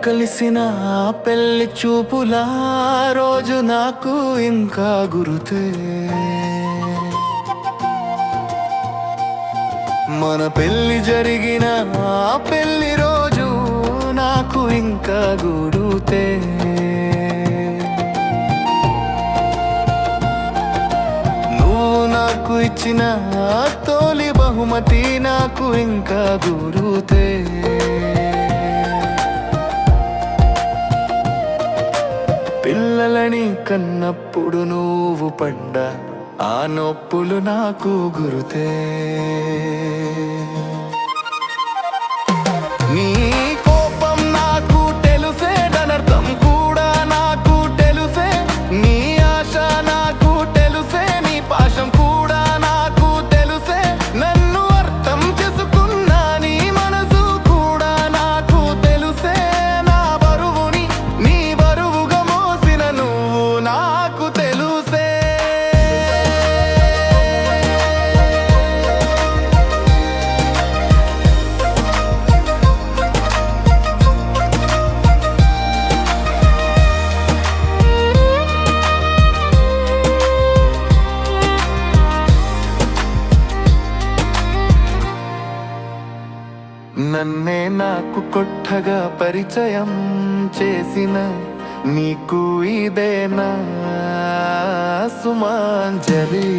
కలిసిన పెళ్లి చూపులా రోజు నాకు ఇంకా గుర్తే. మన పెళ్లి జరిగిన పెళ్లి రోజు నాకు ఇంకా గుర్తే. నువ్వు నాకు ఇచ్చిన తొలి బహుమతి నాకు ఇంకా గుర్తే. పిల్లలని కన్నప్పుడు నువ్వు పడ్డ ఆ నొప్పులు నాకు గుర్తే. నీ కోపం నాకు తెలుసే, దానర్థం కూడా నాకు తెలుసే. నీ ఆశ నాకు తెలుసే, నీ పాశం కూడా నాకు తెలుసే. నన్ను అర్థం చేసుకున్న నీ మనసు కూడా నాకు తెలుసే. నా బరువుని నీ బరువుగా మోసిన నువ్వు నాకు తెలుసే. నన్నే నాకు కొట్టగా పరిచయం చేసిన నీకు ఇదేనా సుమాంజలి.